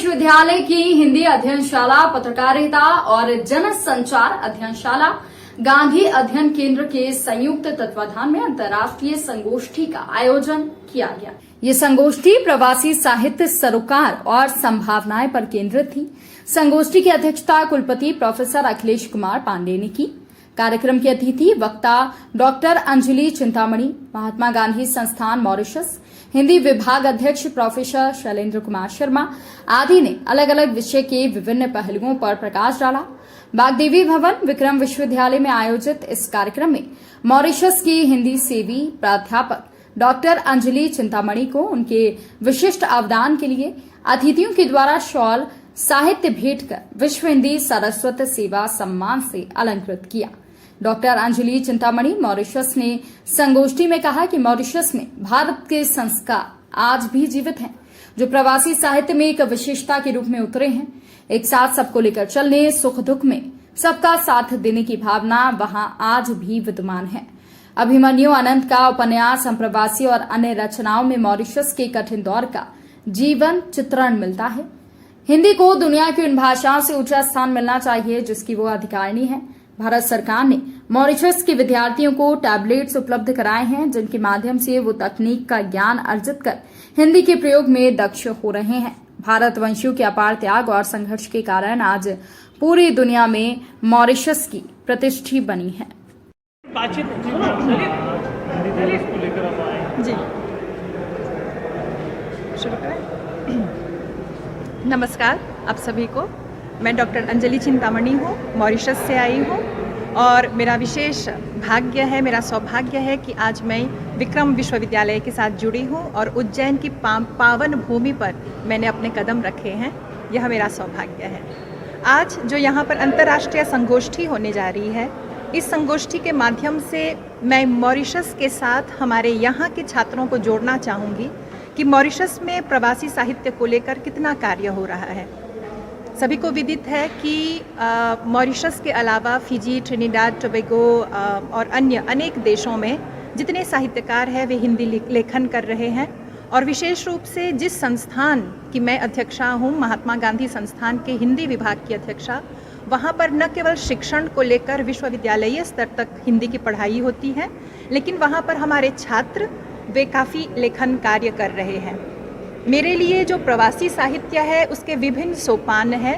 विश्वविद्यालय की हिंदी अध्ययनशाला, पत्रकारिता और जनसंचार अध्ययनशाला, गांधी अध्ययन केंद्र के संयुक्त तत्वाधान में अंतर्राष्ट्रीय संगोष्ठी का आयोजन किया गया। ये संगोष्ठी प्रवासी साहित्य सरोकार और संभावनाएं पर केंद्रित थी। संगोष्ठी की अध्यक्षता कुलपति प्रोफेसर अखिलेश कुमार पांडे ने की। कार्यक्रम की अतिथि वक्ता डॉक्टर अंजलि चिंतामणि, महात्मा गांधी संस्थान मॉरिशस, हिंदी विभाग अध्यक्ष प्रोफेसर शैलेंद्र कुमार शर्मा आदि ने अलग अलग विषय के विभिन्न पहलुओं पर प्रकाश डाला। बागदेवी भवन, विक्रम विश्वविद्यालय में आयोजित इस कार्यक्रम में मॉरिशस की हिंदी सेवी प्राध्यापक डॉक्टर अंजलि चिंतामणि को उनके विशिष्ट अवदान के लिए अतिथियों के द्वारा शॉल, साहित्य भेंट कर विश्व हिंदी सरस्वत सेवा सम्मान से अलंकृत किया। डॉक्टर अंजलि चिंतामणि मॉरिशस ने संगोष्ठी में कहा कि मॉरिशस में भारत के संस्कार आज भी जीवित हैं, जो प्रवासी साहित्य में एक विशेषता के रूप में उतरे हैं। एक साथ सबको लेकर चलने, सुख दुख में सबका साथ देने की भावना वहां आज भी विद्यमान है। अभिमन्यु अनंत का उपन्यास, संप्रवासी और अन्य रचनाओं में मॉरिशस के कठिन दौर का जीवन चित्रण मिलता है। हिंदी को दुनिया की उन भाषाओं से ऊंचा स्थान मिलना चाहिए जिसकी वो अधिकारिणी है। भारत सरकार ने मॉरिशस के विद्यार्थियों को टैबलेट्स उपलब्ध कराए हैं, जिनके माध्यम से वो तकनीक का ज्ञान अर्जित कर हिंदी के प्रयोग में दक्ष हो रहे हैं। भारतवंशियों के अपार त्याग और संघर्ष के कारण आज पूरी दुनिया में मॉरिशस की प्रतिष्ठा बनी है। जी, शुरू करें। नमस्कार आप सभी को। मैं डॉक्टर अंजलि चिंतामणि हूँ, मॉरिशस से आई हूँ और मेरा विशेष भाग्य है, मेरा सौभाग्य है कि आज मैं विक्रम विश्वविद्यालय के साथ जुड़ी हूँ और उज्जैन की पावन भूमि पर मैंने अपने कदम रखे हैं। यह मेरा सौभाग्य है। आज जो यहाँ पर अंतर्राष्ट्रीय संगोष्ठी होने जा रही है, इस संगोष्ठी के माध्यम से मैं मॉरिशस के साथ हमारे यहाँ के छात्रों को जोड़ना चाहूँगी कि मॉरिशस में प्रवासी साहित्य को लेकर कितना कार्य हो रहा है। सभी को विदित है कि मॉरिशस के अलावा फिजी, ट्रिनिडाद, टोबैगो और अन्य अनेक देशों में जितने साहित्यकार हैं वे हिंदी लेखन कर रहे हैं। और विशेष रूप से जिस संस्थान की मैं अध्यक्षा हूँ, महात्मा गांधी संस्थान के हिंदी विभाग की अध्यक्षा, वहाँ पर न केवल शिक्षण को लेकर विश्वविद्यालयीय स्तर तक हिंदी की पढ़ाई होती है, लेकिन वहाँ पर हमारे छात्र वे काफ़ी लेखन कार्य कर रहे हैं। मेरे लिए जो प्रवासी साहित्य है उसके विभिन्न सोपान हैं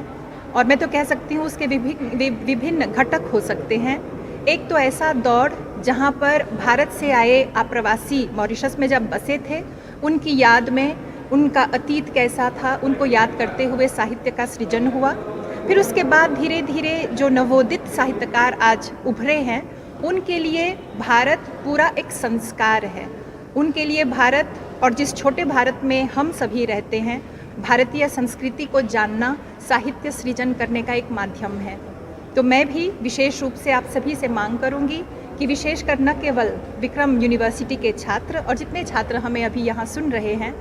और मैं तो कह सकती हूँ उसके विभिन्न घटक हो सकते हैं। एक तो ऐसा दौर जहाँ पर भारत से आए अप्रवासी मॉरिशस में जब बसे थे, उनकी याद में उनका अतीत कैसा था, उनको याद करते हुए साहित्य का सृजन हुआ। फिर उसके बाद धीरे धीरे जो नवोदित साहित्यकार आज उभरे हैं, उनके लिए भारत पूरा एक संस्कार है। उनके लिए भारत और जिस छोटे भारत में हम सभी रहते हैं, भारतीय संस्कृति को जानना साहित्य सृजन करने का एक माध्यम है। तो मैं भी विशेष रूप से आप सभी से मांग करूंगी कि विशेषकर न केवल विक्रम यूनिवर्सिटी के छात्र और जितने छात्र हमें अभी यहाँ सुन रहे हैं,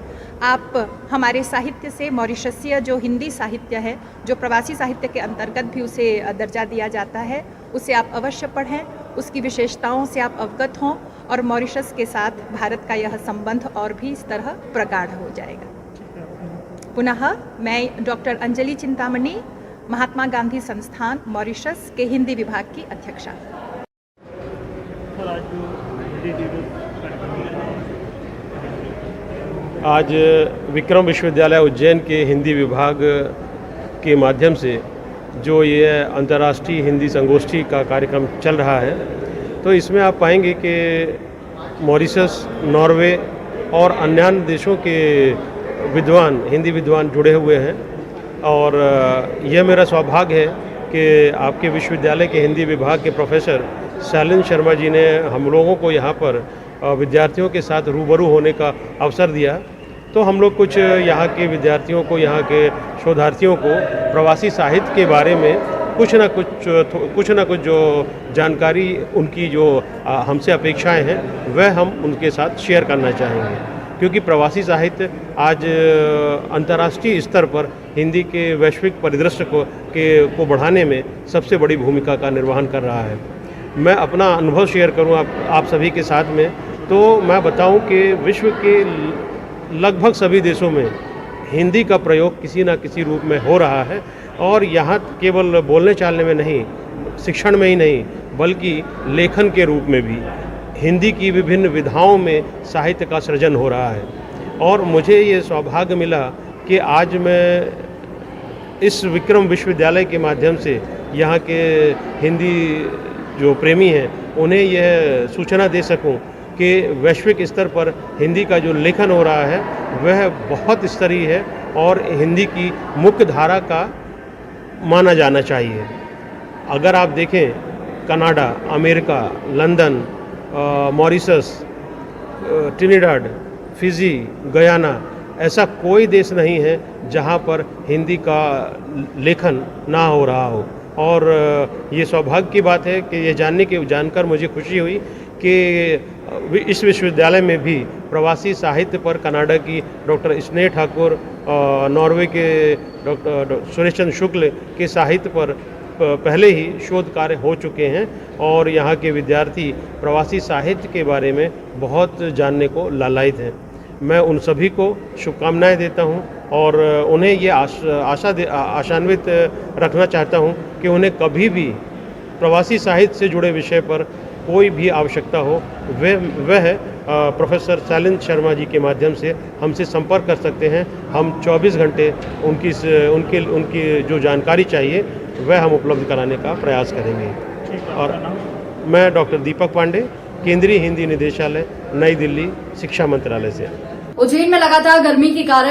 आप हमारे साहित्य से, मॉरिशसीय जो हिंदी साहित्य है, जो प्रवासी साहित्य के अंतर्गत भी उसे दर्जा दिया जाता है, उसे आप अवश्य पढ़ें, उसकी विशेषताओं से आप अवगत हों और मॉरिशस के साथ भारत का यह संबंध और भी इस तरह प्रगाढ़ हो जाएगा। पुनः मैं डॉक्टर अंजलि चिंतामणि, महात्मा गांधी संस्थान मॉरिशस के हिंदी विभाग की अध्यक्षा। आज विक्रम विश्वविद्यालय उज्जैन के हिंदी विभाग के माध्यम से जो ये अंतर्राष्ट्रीय हिंदी संगोष्ठी का कार्यक्रम चल रहा है, तो इसमें आप पाएंगे कि मॉरिशस, नॉर्वे और अन्य देशों के विद्वान, हिंदी विद्वान जुड़े हुए हैं। और यह मेरा सौभाग्य है कि आपके विश्वविद्यालय के हिंदी विभाग के प्रोफेसर शैलेंद्र शर्मा जी ने हम लोगों को यहाँ पर विद्यार्थियों के साथ रूबरू होने का अवसर दिया। तो हम लोग कुछ यहाँ के विद्यार्थियों को, यहाँ के शोधार्थियों को प्रवासी साहित्य के बारे में कुछ ना कुछ जो जानकारी उनकी जो हमसे अपेक्षाएं हैं वह हम उनके साथ शेयर करना चाहेंगे, क्योंकि प्रवासी साहित्य आज अंतर्राष्ट्रीय स्तर पर हिंदी के वैश्विक परिदृश्य को बढ़ाने में सबसे बड़ी भूमिका का निर्वहन कर रहा है। मैं अपना अनुभव शेयर करूं आप सभी के साथ में, तो मैं बताऊं कि विश्व के लगभग सभी देशों में हिंदी का प्रयोग किसी न किसी रूप में हो रहा है और यहाँ केवल बोलने चालने में नहीं, शिक्षण में ही नहीं, बल्कि लेखन के रूप में भी हिंदी की विभिन्न विधाओं में साहित्य का सृजन हो रहा है। और मुझे ये सौभाग्य मिला कि आज मैं इस विक्रम विश्वविद्यालय के माध्यम से यहाँ के हिंदी जो प्रेमी हैं उन्हें यह सूचना दे सकूं कि वैश्विक स्तर पर हिंदी का जो लेखन हो रहा है वह बहुत स्तरीय है और हिंदी की मुख्य धारा का माना जाना चाहिए। अगर आप देखें Canada, America, London, Mauritius, Trinidad, Fiji, Guyana, ऐसा कोई देश नहीं है जहां पर हिंदी का लेखन ना हो रहा हो। और ये सौभाग्य की बात है कि ये जानकर मुझे खुशी हुई कि इस विश्वविद्यालय में भी प्रवासी साहित्य पर कनाडा की डॉक्टर स्नेह ठाकुर, नॉर्वे के डॉक्टर सुरेश चंद्र शुक्ल के साहित्य पर पहले ही शोध कार्य हो चुके हैं और यहाँ के विद्यार्थी प्रवासी साहित्य के बारे में बहुत जानने को लालायित हैं। मैं उन सभी को शुभकामनाएं देता हूं और उन्हें ये आशान्वित रखना चाहता हूं कि उन्हें कभी भी प्रवासी साहित्य से जुड़े विषय पर कोई भी आवश्यकता हो वह प्रोफेसर शैलेंद्र शर्मा जी के माध्यम से हमसे संपर्क कर सकते हैं। हम 24 घंटे उनकी जो जानकारी चाहिए वह हम उपलब्ध कराने का प्रयास करेंगे। और मैं डॉक्टर दीपक पांडे, केंद्रीय हिंदी निदेशालय, नई दिल्ली, शिक्षा मंत्रालय से। उज्जैन में लगातार गर्मी के कारण